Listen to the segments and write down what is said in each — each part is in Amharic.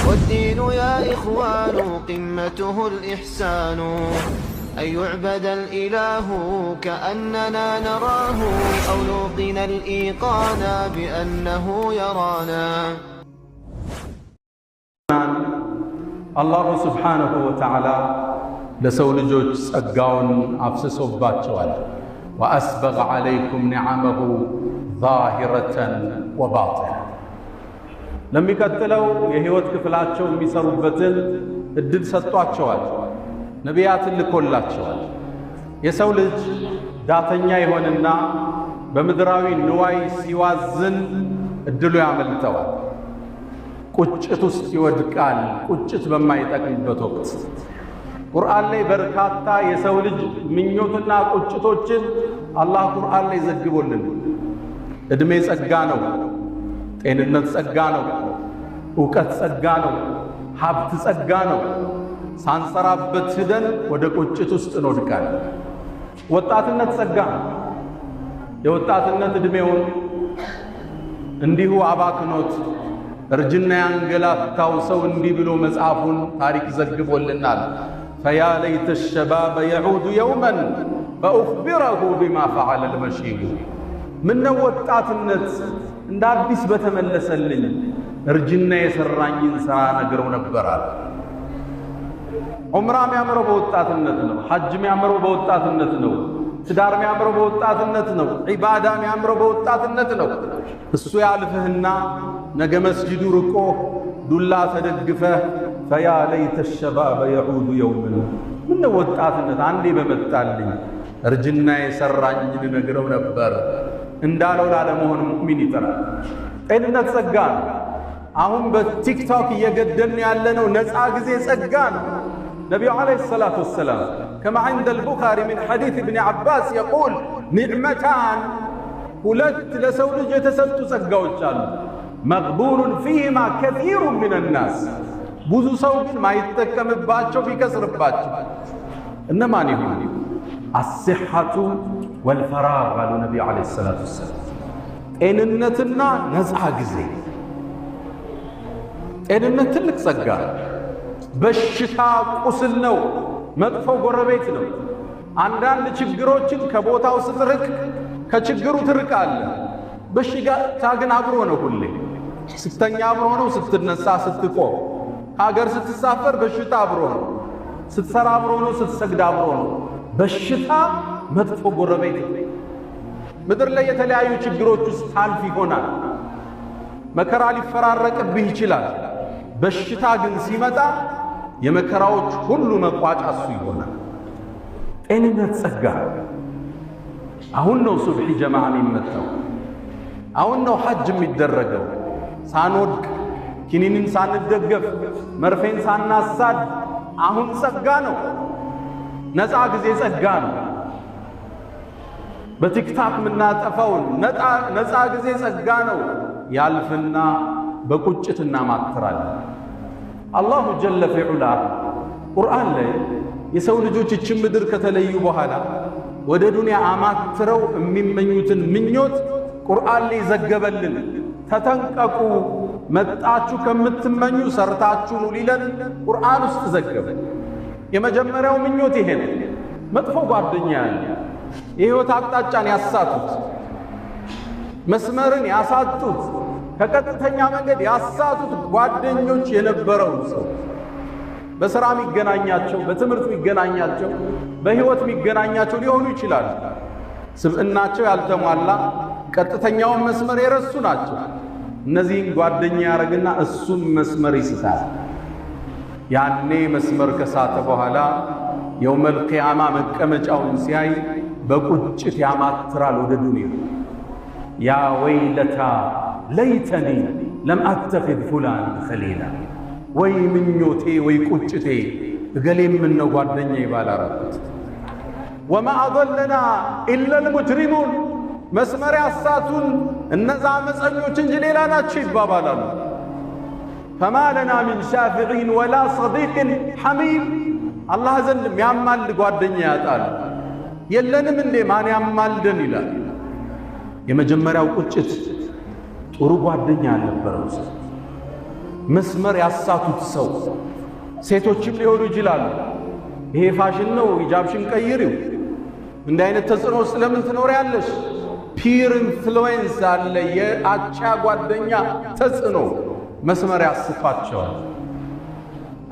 والدين يا إخوان قمته الإحسان، أن يعبد الإله كأننا نراه، أو نوقن الإيقان بأنه يرانا. الله سبحانه وتعالى لسول جوج سقاون أفسسو باتشوال وأسبغ عليكم نعمه ظاهرة وباطنة. لم يكتلوا يهوت كفلاتشو ميسروبتن الدل ستواتشوال نبيات اللي كلاتشوال يسولج داتنيا يهوننا بمدراوي نواي سيوازن الدلو يعمل توال ቁጭት ውስጥ ይወድቃል። ቁጭት በማይጠቅምበት ወቅት ቁርአን ላይ በርካታ የሰው ልጅ ምኞትና ቁጭቶችን አላህ ቁርአን ላይ ዘግቦልን። እድሜ ጸጋ ነው፣ ጤንነት ጸጋ ነው፣ ዕውቀት ጸጋ ነው፣ ሀብት ጸጋ ነው። ሳንሰራበት ሂደን ወደ ቁጭት ውስጥ እንወድቃለን። ወጣትነት ጸጋ ነው። የወጣትነት እድሜውን እንዲሁ አባክኖት እርጅና ያንገላታው ሰው እንዲህ ብሎ መጽሐፉን ታሪክ ዘግቦልናል። ፈያ ለይተ الشباب يعود يوما فأخبره بما فعل المشيب። ምነው ወጣትነት እንደ አዲስ በተመለሰልኝ እርጅና የሰራኝን ሥራ ነግረው ነበራል። ዑምራ የሚያምረው በወጣትነት ነው። ሐጅ የሚያምረው በወጣትነት ነው። ትዳር የሚያምረው በወጣትነት ነው። ዒባዳ የሚያምረው በወጣትነት ነው። እሱ ያልፍህና ነገ መስጂዱ ርቆ ዱላ ተደግፈህ ፈያ ለይተ الشباب يعود يوما ምን ወጣትነት አንዴ በመጣልኝ እርጅና የሰራኝን ነግረው ነበር እንዳለው ላለመሆን ሙእሚን ይጥራል። ጤንነት ጸጋ ነው። አሁን በቲክቶክ እየገደልን ያለነው ነፃ ጊዜ ጸጋ ነው። ነቢዩ ዓለይሂ ሰላቱ ወሰላም كما عند البخاري من حديث ابن عباس يقول نعمتان ሁለት ለሰው ልጅ የተሰጡ ጸጋዎች አሉ። مغبون فيهما كثير من الناس ብዙ ሰው ግን ማይጠቀምባቸው ቢከስርባቸው እነማን ይሁን? الصحة والفراغ قال النبي عليه الصلاة والسلام ጤንነትና ነፃ ጊዜ። ጤንነት ትልቅ ጸጋ። በሽታ ቁስል ነው፣ መጥፎ ጎረቤት ነው። አንዳንድ ችግሮችን ከቦታው ስትርቅ ከችግሩ ትርቃለህ። በሽታ ግን አብሮ ነው። ሁሌ ስተኛ አብሮ ነው፣ ስትነሳ ስትቆም፣ ሀገር ስትሳፈር በሽታ አብሮ ነው፣ ስትሰራ አብሮ ነው፣ ስትሰግድ አብሮ ነው። በሽታ መጥፎ ጎረቤት። ምድር ላይ የተለያዩ ችግሮች ውስጥ ታልፍ ይሆናል። መከራ ሊፈራረቅብህ ይችላል። በሽታ ግን ሲመጣ የመከራዎች ሁሉ መቋጫ እሱ ይሆናል። ጤንነት ጸጋ። አሁን ነው ሱብሒ ጀማዓ የሚመጣው። አሁን ነው ሐጅ የሚደረገው። ሳንወድቅ ኪኒንን ሳንደገፍ መርፌን ሳናሳድ አሁን ጸጋ ነው። ነፃ ጊዜ ጸጋ ነው። በቲክታክ የምናጠፋውን ነፃ ጊዜ ጸጋ ነው። ያልፍና በቁጭት እናማትራለን። አላሁ ጀለ ፊዑላ ቁርአን ላይ የሰው ልጆች እችን ምድር ከተለዩ በኋላ ወደ ዱንያ አማትረው የሚመኙትን ምኞት ቁርአን ላይ ዘገበልን። ተጠንቀቁ፣ መጣችሁ ከምትመኙ ሰርታችሁ ኑ ሊለን ቁርአን ውስጥ ዘገበ። የመጀመሪያው ምኞት ይሄ ነው። መጥፎ ጓደኛ ያለ የህይወት አቅጣጫን ያሳቱት፣ መስመርን ያሳጡት፣ ከቀጥተኛ መንገድ ያሳቱት ጓደኞች የነበረው ሰው በሥራ የሚገናኛቸው፣ በትምህርት የሚገናኛቸው፣ በህይወት የሚገናኛቸው ሊሆኑ ይችላሉ። ስብዕናቸው ያልተሟላ ቀጥተኛውን መስመር የረሱ ናቸው። እነዚህን ጓደኛ ያረግና እሱም መስመር ይስታል። ያኔ መስመር ከሳተ በኋላ የውመል ቂያማ መቀመጫውን ሲያይ በቁጭት ያማትራል ወደ ዱንያ። ያ ወይለታ ለይተኒ ለም አተኺዝ ፉላን ኸሊላ፣ ወይ ምኞቴ ወይ ቁጭቴ እገሌ ምነው ጓደኛ ባላረኩት። ወማ አضለና ኢላ ልሙጅሪሙን፣ መስመር ያሳቱን እነዛ አመፀኞች እንጂ ሌላ ናቸው ይባባላሉ። ፈማ ለና ሚን ሻፊዒን ወላ ሰዲቅን ሐሚም፣ አላህ ዘንድ የሚያማልድ ጓደኛ ያጣል። የለንም እንዴ ማን ያማልደን ይላል። የመጀመሪያው ቁጭት ጥሩ ጓደኛ አልነበረው። መስመር ያሳቱት ሰው ሴቶችም ሊሆኑ ይችላሉ። ይሄ ፋሽን ነው፣ ሂጃብሽን ቀይሪው፣ እንዲህ አይነት ተጽዕኖ ውስጥ ለምን ትኖሪያለሽ? ፒር ኢንፍሉዌንስ አለ፣ የአቻ ጓደኛ ተጽዕኖ መስመር ያስቷቸዋል።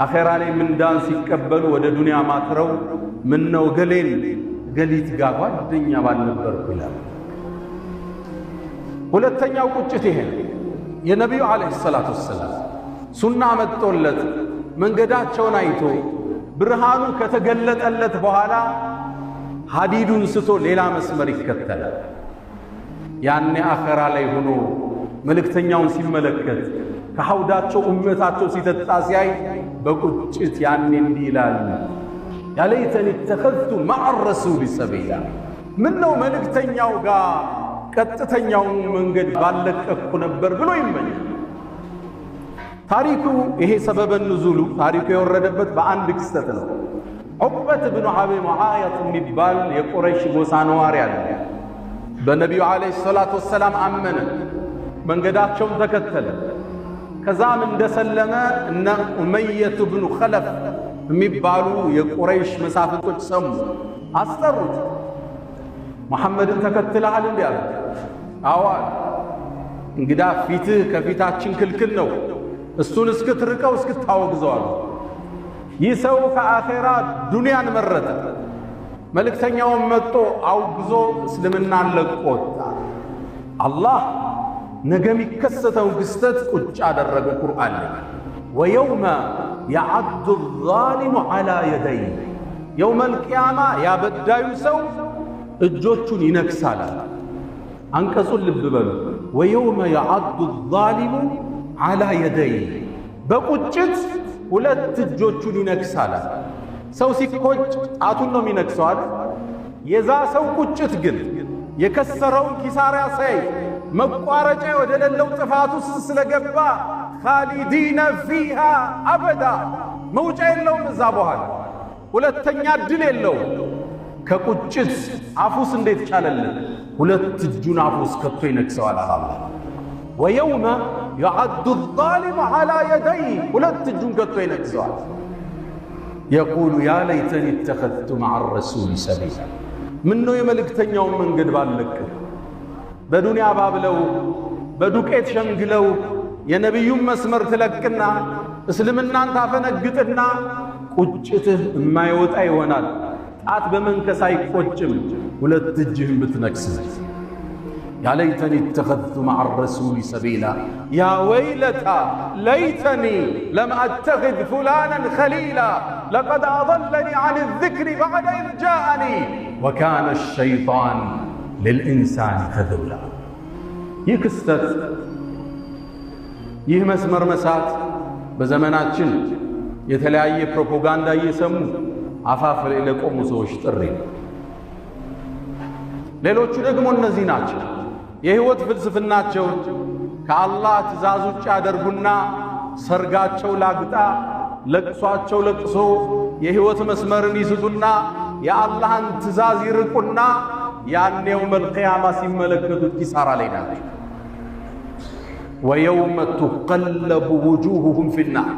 አኼራ ላይ ምንዳን ሲቀበሉ ወደ ዱንያ ማትረው ምነው ገሌን ገሊት ጋር ጓደኛ ባልነበርኩ ይላል። ሁለተኛው ቁጭት ይሄ የነቢዩ ዓለይሂ ሰላቱ ወሰላም ሱና መጥቶለት መንገዳቸውን አይቶ ብርሃኑ ከተገለጠለት በኋላ ሐዲዱን ስቶ ሌላ መስመር ይከተላል። ያኔ አኼራ ላይ ሆኖ መልእክተኛውን ሲመለከት ከሐውዳቸው እመታቸው ሲጠጣ ሲያይ በቁጭት ያኔ እንዲህ ይላል፣ ያ ለይተኒ ተኸዝቱ መዐ ረሱሊ ሰቢላ፣ ምነው መልእክተኛው ጋር ቀጥተኛውን መንገድ ባለቀቅኩ ነበር ብሎ ይመኛል። ታሪኩ ይሄ ሰበበ ንዙሉ ታሪኩ የወረደበት በአንድ ክስተት ነው። ዑቅበት ብኑ አቢ ሙዓይጥ የሚባል የቁረይሽ ጎሳ ነዋሪ አለ። በነቢዩ ዓለይሂ ሰላቱ ወሰላም አመነ፣ መንገዳቸውን ተከተለ። ከዛም እንደሰለመ እነ ኡመየቱ ብኑ ኸለፍ የሚባሉ የቁረይሽ መሳፍንቶች ሰሙ፣ አስጠሩት። መሐመድን ተከትለሃል እንዲህ አሉት። አዋል እንግዳ ፊትህ ከፊታችን ክልክል ነው፣ እሱን እስክትርቀው እስክታወግዘዋል። ይህ ሰው ከአኼራ ዱንያን መረጠ። መልእክተኛውን መጥቶ አውግዞ እስልምናን ለቆ ወጣ። አላህ ነገ የሚከሰተው ክስተት ቁጭ አደረገ ቁርአን ላይ። ወየውመ የዐዱ ዛሊሙ ዐላ የደይ፣ የውመል ቂያማ ያበዳዩ ሰው እጆቹን ይነክሳል። አንቀጹን ልብ በሉ። ወየውመ የዐዱ ዛሊሙ ዐላ የደይ፣ በቁጭት ሁለት እጆቹን ይነክሳል። ሰው ሲቆጭ ጣቱን ነው የሚነክሰው አይደል? የዛ ሰው ቁጭት ግን የከሰረውን ኪሳራ ሳይ መቋረጫ ወደ ሌለው ጥፋት ውስጥ ስለገባ ኻሊዲነ ፊሃ አበዳ፣ መውጫ የለውም እዛ በኋላ ሁለተኛ ድል የለውም። ከቁጭት አፉስ እንዴት ቻለልን? ሁለት እጁን አፉስ ከቶ ይነክሰዋል አላህ። ወየውመ የዐዱ ዛሊሙ ዐላ የደይ፣ ሁለት እጁን ከቶ ይነክሰዋል። የቁሉ ያ ለይተኒ ተኸዝቱ መዐ ረሱሊ ሰቢላ፣ ምነው የመልእክተኛውን መንገድ ባልለቅህ። በዱንያ ባብለው በዱቄት ሸንግለው የነቢዩን መስመር ትለቅና እስልምናን ታፈነግጥና ቁጭትህ የማይወጣ ይሆናል። ጣት በመንከስ አይቆጭም፣ ሁለት እጅህን ብትነክስ። ያ ለይተኒ ተኸዝቱ መዐ ረሱሊ ሰቢላ፣ ያ ወይለታ ለይተኒ ለም አተኽዝ ፉላናን ኸሊላ ለቀድ አضለኒ ዐን ዚክሪ በዕደ ኢዝ ጃአኒ ወካነ ሸይጣን ልልኢንሳን ኸዙላ። ይህ ክስተት ይህ መስመር መሳት በዘመናችን የተለያየ ፕሮፓጋንዳ እየሰሙ አፋፍ ላይ ለቆሙ ሰዎች ጥሪ። ሌሎቹ ደግሞ እነዚህ ናቸው። የህይወት ፍልስፍናቸው ከአላህ ትእዛዝ ውጭ ያደርጉና ሰርጋቸው ላግጣ፣ ለቅሷቸው ለቅሶ የህይወት መስመርን ይስቱና የአላህን ትእዛዝ ይርቁና ያኔው መልቂያማ ሲመለከቱት ኪሳራ ላይ ናቸው። ወየውመ ቱቀለቡ ውጁሁሁም ፊናር፣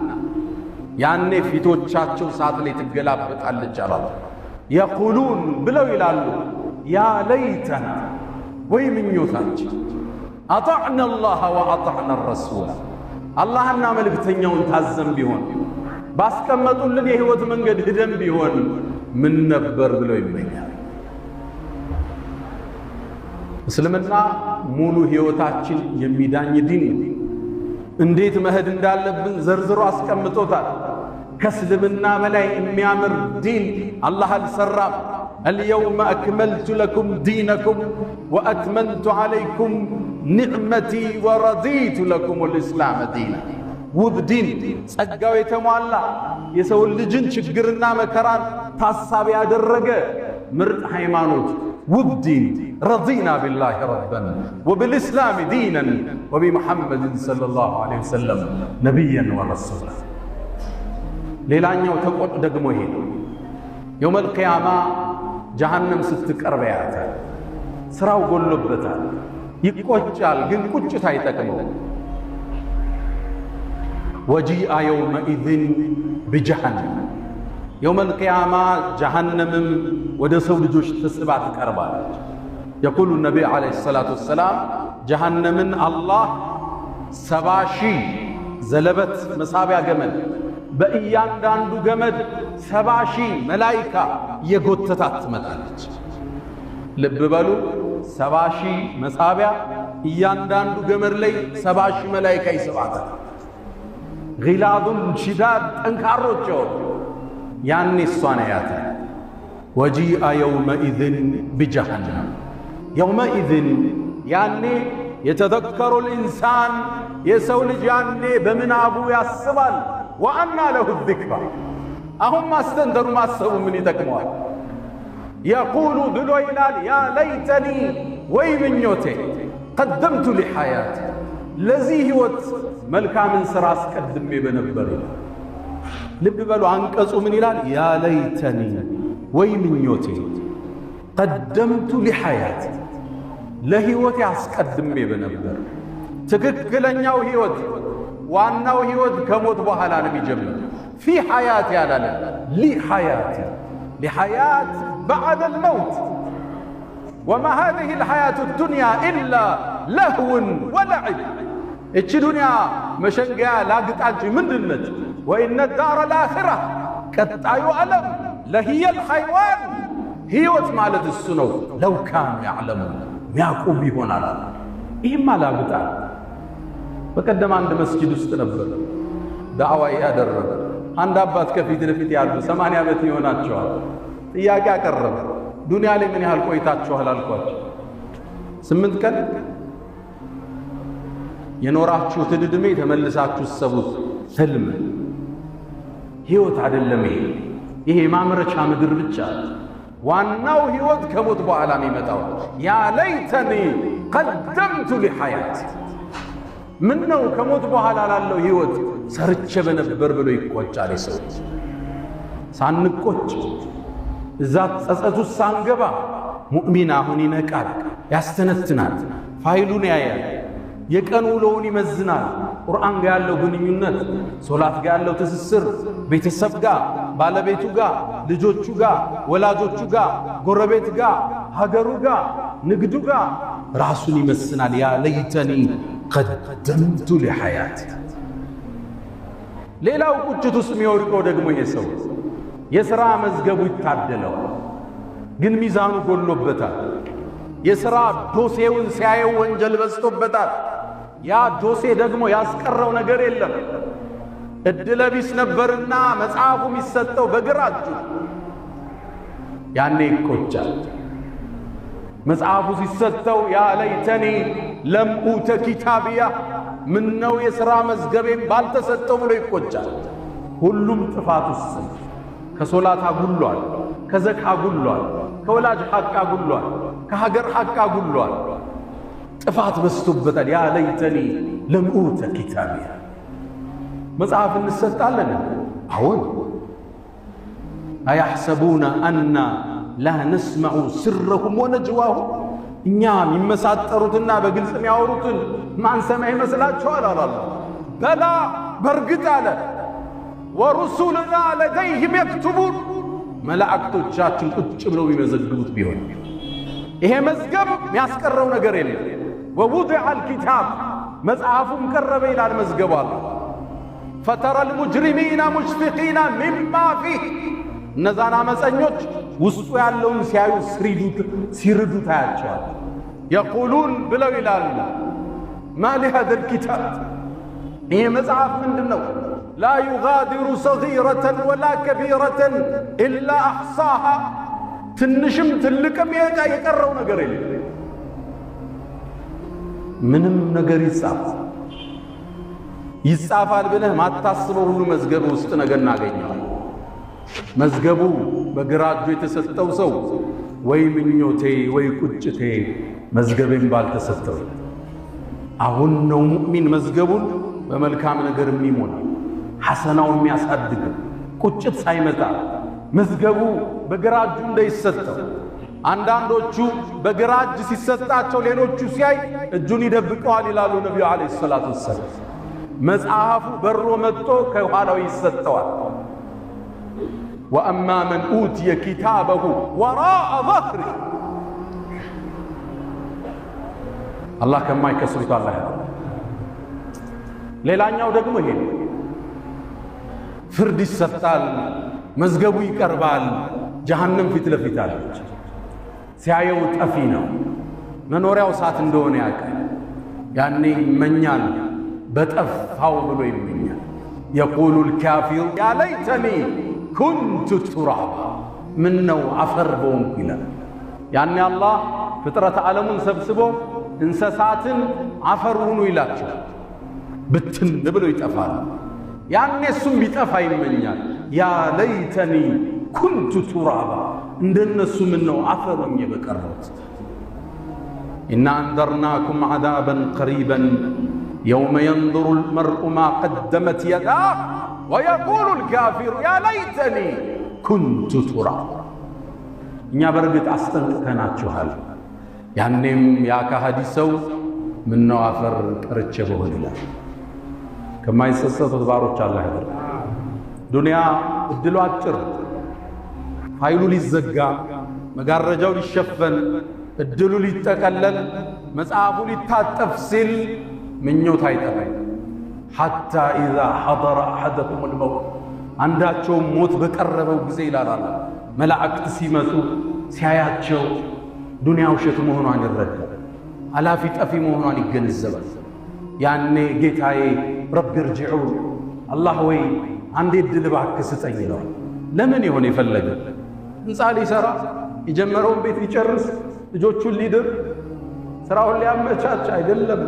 ያኔ ፊቶቻቸው እሳት ላይ ትገላበጣለች አላህ። የቁሉን ብለው ይላሉ ያ ለይተና፣ ወይ ምኞታችን አጣዕና አላህ ወአጣዕና ረሱላ፣ አላህና መልእክተኛውን ታዘን ቢሆን ባስቀመጡልን የህይወት መንገድ ሂደን ቢሆን ምን ነበር ብለው ይመኛል። እስልምና ሙሉ ህይወታችን የሚዳኝ ዲን፣ እንዴት መሄድ እንዳለብን ዘርዝሮ አስቀምጦታል። ከእስልምና በላይ የሚያምር ዲን አላህ አልሰራም። አልየውመ አክመልቱ ለኩም ዲነኩም ወአትመምቱ ዐለይኩም ኒዕመቲ ወረዲቱ ለኩም ልእስላመ ዲና። ውብ ዲን፣ ጸጋው የተሟላ የሰውን ልጅን ችግርና መከራን ታሳቢ ያደረገ ምርጥ ሃይማኖት፣ ውብ ዲን። ረዲና ቢላሂ ረበን ወብልእስላሚ ዲነን ወቢሙሐመድን ሰለላሁ ዐለይሂ ወሰለም ነቢየን ወረሱላ። ሌላኛው ተቆጥ ደግሞ ይሄ የውመል ቂያማ ጀሃነም ስትቀርብ ያያታል። ስራው ጎሎበታል፣ ይቆጫል፣ ግን ቁጭት አይጠቅመው። ወጂአ የውመኢዝን ቢጀሃነም የውመል ቂያማ ጀሃነምም ወደ ሰው ልጆች ተስባ ትቀርባለች። የቁሉ ነቢይ ዓለይሂ ሰላቱ ወሰላም ጀሃነምን አላህ 70,000 ዘለበት መሳቢያ ገመድ በእያንዳንዱ ገመድ 70,000 መላኢካ የጎተታት ትመጣለች። ልብ በሉ 70,000 መሳቢያ እያንዳንዱ ገመድ ላይ 70,000 መላኢካ ይስባታል። ጊላዱን ሽዳድ ጠንካሮች ያኔ እሷን ያያታል። ወጂአ የውመኢዝን ቢጀሃነም የውመኢዝን ያኔ የተዘከሩ ልኢንሳን የሰው ልጅ ያኔ በምናቡ ያስባል። ወአና ለሁ ዚክራ አሁን ማስተንተሩ ማሰቡ ምን ይጠቅመዋል? የቁሉ ብሎ ይላል ያ ለይተኒ ወይ ምኞቴ ቀደምቱ ሊሐያት ለዚህ ሕይወት መልካምን ሥራ አስቀድሜ በነበር። ልብ በሉ አንቀጹ ምን ይላል? ያ ለይተኒ ወይ ምኞቴ ቀደምቱ ሊሐያት ለሕይወት አስቀድሜ በነበር። ትክክለኛው ሕይወት ዋናው ሕይወት ከሞት በኋላ ነው የሚጀምር። ፊ ሐያት ያላለ ሊሐያት ሊሐያት በዐደል መውት ወማ ሃዚሂ ልሐያቱ ዱንያ ኢላ ለህውን ወለዕብ። እቺ ዱንያ መሸንገያ ላግጣንጭ ምንድነች? ወኢነ ዳረ ልአኺራ ቀጣዩ ዓለም ለሂየል ሐይዋን ሕይወት ማለት እሱ ነው። ለው ካኑ ያዕለሙን ሚያቁም ይሆናል። ይህም አላግጣ። በቀደም አንድ መስጂድ ውስጥ ነበር ዳዕዋ ያደረገ አንድ አባት ከፊት ለፊት ያሉ 80 ዓመት ይሆናቸዋል። ጥያቄ አቀረበ። ዱንያ ላይ ምን ያህል ቆይታችኋል አልኳቸው። 8 ቀን የኖራችሁትን ዕድሜ ተመልሳችሁ ሰቡት። ህልም ሕይወት አይደለም። ይሄ ማምረቻ ምድር ብቻ። ዋናው ሕይወት ከሞት በኋላ የሚመጣው ያ ለይተኒ ቀደምቱ ሊሐያት ምን ነው ከሞት በኋላ ላለው ሕይወት ሰርቼ በነበር ብሎ ይቆጫል። ሰው ሳንቆጭ እዛ ጸጸቱ ሳንገባ ሙእሚን አሁን ይነቃል፣ ያስተነትናል፣ ፋይሉን ያያል፣ የቀን ውሎውን ይመዝናል። ቁርአን ጋር ያለው ግንኙነት፣ ሶላት ጋር ያለው ትስስር፣ ቤተሰብ ጋር፣ ባለቤቱ ጋር፣ ልጆቹ ጋር፣ ወላጆቹ ጋር፣ ጎረቤት ጋር፣ ሀገሩ ጋር፣ ንግዱ ጋር ራሱን ይመስናል። ያ ለይተኒ ቀደምቱ ሊሐያት። ሌላው ቁጭት ውስጥ የሚወድቀው ደግሞ ይሄ ሰው የሥራ መዝገቡ ይታደለው፣ ግን ሚዛኑ ጎሎበታል። የሥራ ዶሴውን ሲያየው ወንጀል በዝቶበታል። ያ ዶሴ ደግሞ ያስቀረው ነገር የለም። እድለቢስ ነበርና መጽሐፉ የሚሰጠው በግራ እጁ ያኔ ይቆጫል። መጽሐፉ ሲሰጠው ያ ለይተኒ ለም ኡተ ኪታቢያ ምነው የሥራ መዝገቤም ባልተሰጠው ብሎ ይቆጫል። ሁሉም ጥፋት ውስጥ ከሶላት አጉሏል፣ ከዘካ አጉሏል፣ ከወላጅ ሐቅ አጉሏል፣ ከሀገር ሐቅ አጉሏል። ጥፋት በዝቶበታል። ያ ለይተኒ ለም ኡተ ኪታቢያ። መጽሐፍ እንሰጣለን። አዎን። አያሕሰቡነ አና ላ ነስመዑ ስረሁም ወነጅዋሁም እኛ የሚመሳጠሩትና በግልጽ የሚያወሩትን ማንሰማ ይመስላችኋል? አላላ በላ በርግጥ አለ ወሩሱልና ለደይህም የክቱቡን መላእክቶቻችን ቁጭ ብለው የሚመዘግቡት ቢሆን ይሄ መዝገብ የሚያስቀረው ነገር የለም። ወውድዐ አልኪታብ መጽሐፉም ቀረበ ይላል መዝገቡ አለ። ፈተረ ልሙጅሪሚና ሙሽፊቂና ሚማ ፊህ እነዛን አመፀኞች ውስጡ ያለውን ሲያዩ ሲርዱ ታያቸዋል። የቁሉን ብለው ይላሉ ማ ሊሃዘ ልኪታብ ይሄ መጽሐፍ ምንድን ነው? ላ ዩጋዲሩ ሰጊረተን ወላ ከቢረተን ኢላ አሕሳሃ ትንሽም ትልቅም የቀረው ነገር የለም። ምንም ነገር ይጻፋል ብለህ ማታስበው ሁሉ መዝገብ ውስጥ ነገር እናገኘዋል። መዝገቡ በግራ እጁ የተሰጠው ሰው ወይ ምኞቴ ወይ ቁጭቴ መዝገቤን ባልተሰጠው። አሁን ነው ሙእሚን መዝገቡን በመልካም ነገር የሚሞላ ሐሰናው የሚያሳድግ ቁጭት ሳይመጣ መዝገቡ በግራ እጁ እንዳይሰጠው። አንዳንዶቹ በግራ እጅ ሲሰጣቸው ሌሎቹ ሲያይ እጁን ይደብቀዋል ይላሉ ነቢዩ ዓለይሂ ሰላቱ ወሰላም። መጽሐፉ በሮ መጥቶ ከኋላው ይሰጠዋል። ወአማ መን ኡትየ ኪታበሁ ወራአ ظهሪ አላህ ከማይከስሩት አላህ ያለው። ሌላኛው ደግሞ ይሄ ፍርድ ይሰጣል፣ መዝገቡ ይቀርባል። ጀሃነም ፊት ለፊት አለች። ሲያየው ጠፊ ነው፣ መኖሪያው እሳት እንደሆነ ያውቃል። ያኔ ይመኛል፣ በጠፋው ብሎ ይመኛል። የቁሉ ልካፊሩ ያ ለይተኒ ኩንቱ ቱራባ፣ ምን ነው አፈር በሆንኩ ይላል። ያኔ አላህ ፍጥረት ዓለሙን ሰብስቦ እንስሳትን አፈር ሁኑ ይላቸዋል። ብትን ብለው ይጠፋል። ያኔ እሱም ቢጠፋ ይመኛል። ያ ለይተኒ ኩንቱ ቱራባ፣ እንደነሱ ምን ነው አፈር ሆኜ በቀረሁት። ኢና አንዘርናኩም ዐዛበን ቀሪበን የውመ የንظሩ ልመርኡ ማ ቀደመት የዳህ ወየቁሉ ልካፊሩ ያ ለይተኒ ኩንቱ ቱራባ። እኛ በእርግጥ አስጠንቅቀናችኋል። ያኔም ያ ከሃዲ ሰው ምነው አፈር ቀርቼ በሆን ይላል። ከማይጸጸቱት ባሮች አላህ ያደርግ። ዱንያ እድሉ አጭር፣ ኃይሉ ሊዘጋ፣ መጋረጃው ሊሸፈን፣ እድሉ ሊጠቀለል፣ መጽሐፉ ሊታጠፍ ሲል ምኞት አይጠፋም። ሐታ ኢዛ ሐضረ አሐደኩም ልመውት፣ አንዳቸውም ሞት በቀረበው ጊዜ ይላል መላእክት ሲመጡ ሲያያቸው ዱንያ ውሸት መሆኗን ይረዳል። አላፊ ጠፊ መሆኗን ይገነዘባል። ያኔ ጌታዬ ረቢ እርጅዑን፣ አላህ ወይ አንዴ ዕድል እባክህ ስጠኝ ይለዋል። ለምን ይሆን የፈለገ? ሕንፃ ሊሠራ የጀመረውን ቤት ሊጨርስ ልጆቹን ሊድር ሥራውን ሊያመቻች አይደለም።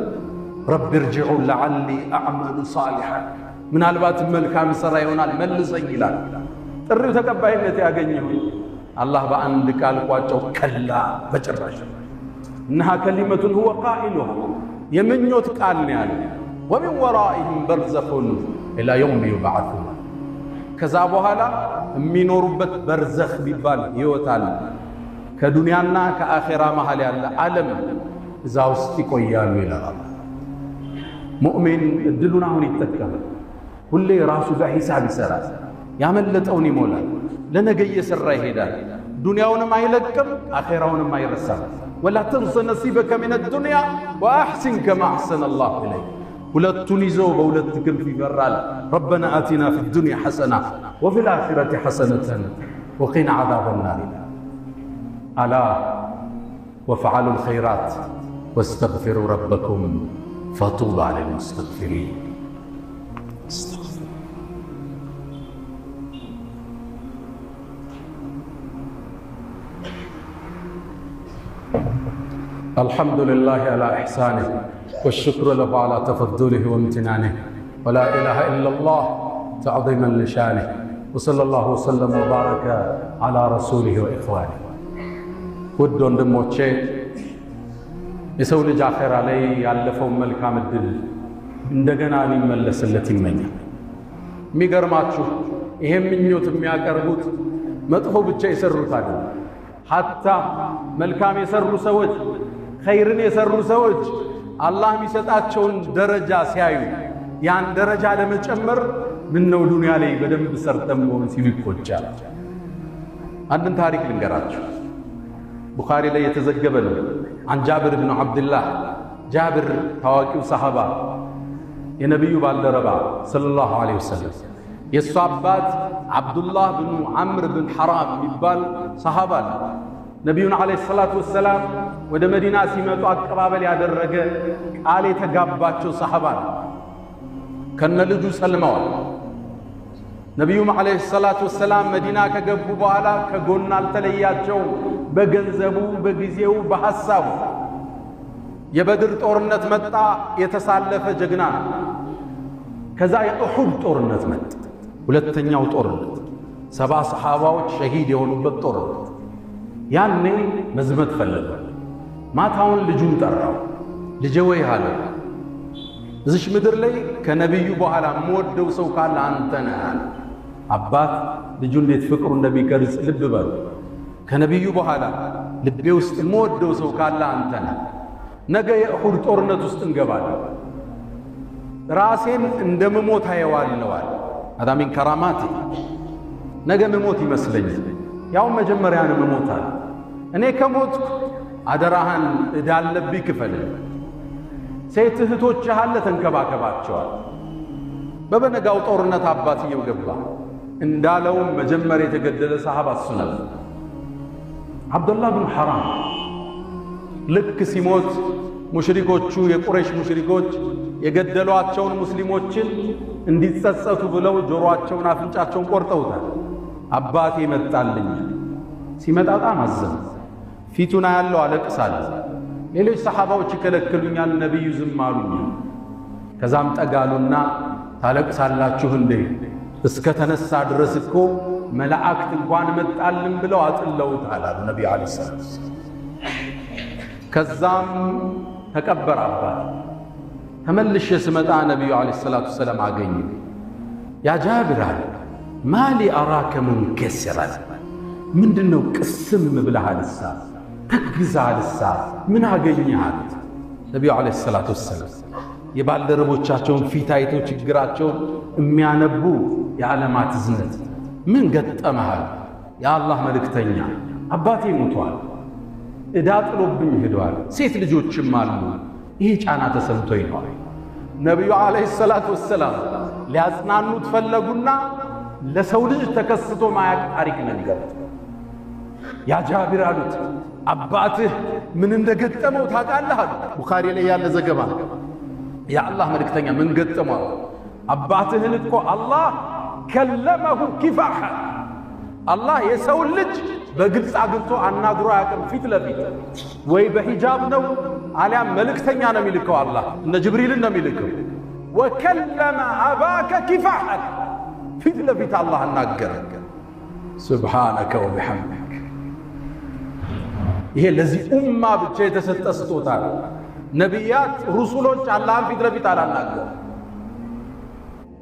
ረቢ እርጅዑን ለዓሊ አዕመሉ ሳሊሐን፣ ምናልባትም መልካም ሥራ ይሆናል መልሰኝ ይላል። ጥሪው ተቀባይነት ያገኘው አላህ በአንድ ቃል ቋጨው፣ ከላ በጭራሽ። እነሃ ከሊመቱን ሁወ ቃኢሉሃ፣ የምኞት ቃል ነው ያለ። ወሚን ወራኢሂም በርዘኹን ኢላ የውም ዩብዓሱን፣ ከዛ በኋላ የሚኖሩበት በርዘኽ ቢባል ሕይወት አለ። ከዱንያና ከአኼራ መሃል ያለ ዓለም እዛ ውስጥ ይቆያሉ ይላል። ሙእሚን እድሉን አሁን ይጠቀማል። ሁሌ ራሱ ጋር ሂሳብ ይሰራል፣ ያመለጠውን ይሞላል፣ ለነገ እየሰራ ይሄዳል። ዱንያውንም አይለቅም፣ አኼራውንም አይረሳም። ወላ ተንሰ ነሲበከ ሚነ ዱንያ ወአሕሲን ከማ አሕሰነ አላሁ ኢለይክ። ሁለቱን ይዞ በሁለት ክንፍ ይበራል። ረበና አቲና ፊ ዱንያ ሐሰና ወፊ ልአኺረቲ ሐሰነተን ወቂና ዐዛበ ናር። አላ ወፈዓሉ ልኸይራት ወስተግፊሩ ረበኩም ፈጡባ ሊልሙስተግፊሪን። الحمد لله على إحسانه والشكر له على تفضله وامتنانه ولا إله إلا الله تعظيما لشانه وصلى الله وسلم وبارك على رسوله وإخوانه. ውድ ወንድሞቼ የሰው ልጅ አኼራ ላይ ያለፈው መልካም እድል እንደገና ሊመለስለት ይመኛል። የሚገርማችሁ ይሄ ምኞት የሚያቀርቡት መጥፎ ብቻ የሰሩት አይደለም። ሐታ መልካም የሰሩ ሰዎች፣ ኸይርን የሰሩ ሰዎች አላህ የሚሰጣቸውን ደረጃ ሲያዩ ያን ደረጃ ለመጨመር ምነው ዱንያ ላይ በደንብ ሰርተን መሆን ሲሉ ይቆጫል። አንድን ታሪክ ልንገራችሁ። ቡኻሪ ላይ የተዘገበ ነው። አን ጃብር ብን ዓብድላህ፣ ጃብር ታዋቂው ሰሃባ የነቢዩ ባልደረባ ሰለላሁ ዐለይሂ ወሰለም፣ የእሱ አባት ዓብዱላህ ብኑ ዓምር ብን ሐራም የሚባል ሰሃባ ነው። ነቢዩን ዐለይሂ ሰላቱ ወሰላም ወደ መዲና ሲመጡ አቀባበል ያደረገ ቃል የተጋባቸው ሰሃባ ነው። ከነ ልጁ ሰልመዋል። ነቢዩም ዐለይሂ ሰላቱ ወሰላም መዲና ከገቡ በኋላ ከጎን አልተለያቸውም። በገንዘቡ፣ በጊዜው፣ በሐሳቡ። የበድር ጦርነት መጣ፣ የተሳለፈ ጀግና። ከዛ የኡሑድ ጦርነት መጣ፣ ሁለተኛው ጦርነት፣ 70 ሰሓባዎች ሸሂድ የሆኑበት ጦርነት። ያኔ መዝመት ፈለገ። ማታውን ልጁን ጠራው። ልጄ ወይ አለ፣ እዚሽ ምድር ላይ ከነቢዩ በኋላ የምወደው ሰው ካለ አንተ ነህ አለ። አባት ልጁ እንዴት ፍቅሩ እንደሚገልጽ ልብ በሉ። ከነቢዩ በኋላ ልቤ ውስጥ የምወደው ሰው ካለ አንተ ነህ። ነገ የኡሑድ ጦርነት ውስጥ እንገባለን። ራሴን እንደምሞት አየዋለዋል። هذا من كراماتي ነገ ምሞት ይመስለኛል። ያው መጀመሪያ ነው ምሞታል። እኔ ከሞትኩ አደራህን እዳለብኝ ክፈል። ሴት እህቶችህ አለ ተንከባከባቸዋል። በበነጋው ጦርነት አባትየው ገባ። እንዳለውም መጀመሪያ የተገደለ ሰሃባ እሱ ነበር። አብዱላህ ብን ሐራም ልክ ሲሞት ሙሽሪኮቹ የቁረይሽ ሙሽሪኮች የገደሏቸውን ሙስሊሞችን እንዲጸጸቱ ብለው ጆሮአቸውን አፍንጫቸውን ቆርጠውታል። አባቴ መጣልኝ። ሲመጣ በጣም አዘነ። ፊቱን ያለው አለቅሳለሁ። ሌሎች ሰሃባዎች ይከለክሉኛል፣ ነብዩ ዝም አሉኝ። ከዛም ጠጋሉና ታለቅሳላችሁ እንዴ? እስከ ተነሳ ድረስ እኮ መላእክት እንኳን መጣልን ብለው አጥለውታል አሉ ነብዩ አለይሂ ሰላም። ከዛም ተቀበረ አባት። ተመልሼ ስመጣ ነብዩ አለይሂ ሰላቱ ሰላም አገኙ። ያ ጃብር አለ ማሊ አራከ ሙንከስራን፣ ምንድነው ቅስም ብለሃልሳ ተግዛልሳ ምን አገኘሃል? ነብዩ አለይሂ ሰላቱ ሰላም የባልደረቦቻቸውን ፊት አይተው ችግራቸውን የሚያነቡ የዓለማት ዝነት ምን ገጠመሃል? የአላህ መልእክተኛ አባቴ ሞቷል፣ ዕዳ ጥሎብኝ ሄዷል፣ ሴት ልጆችም አሉ፣ ይሄ ጫና ተሰምቶኝ ነው። ነብዩ አለይሂ ሰላቱ ወሰላም ሊያጽናኑት ፈለጉና ለሰው ልጅ ተከስቶ ማያቅ ታሪክ ነገሩት። ያ ጃቢር አሉት አባትህ ምን እንደገጠመው ታውቃለህ? ቡኻሪ ላይ ያለ ዘገባ። የአላህ መልእክተኛ ምን ገጠመው? አባትህን እኮ አላህ ከለመሁ ኪፋሐ፣ አላህ የሰው ልጅ በግልጽ አግኝቶ አናግሮ አያውቅም። ፊት ለፊት ወይ በሂጃብ ነው አሊያም መልእክተኛ ነው የሚልከው። አላህ እነ ጅብሪልን ነው የሚልከው። ወከለመ አባከ ኪፋሐ፣ ፊት ለፊት አላህ አናገረ። ሱብሓነከ ወቢሐምድክ። ይሄ ለዚህ ኡማ ብቻ የተሰጠ ስጦታ ነው። ነቢያት ሩሱሎች አላህን ፊት ለፊት አላናገሩ።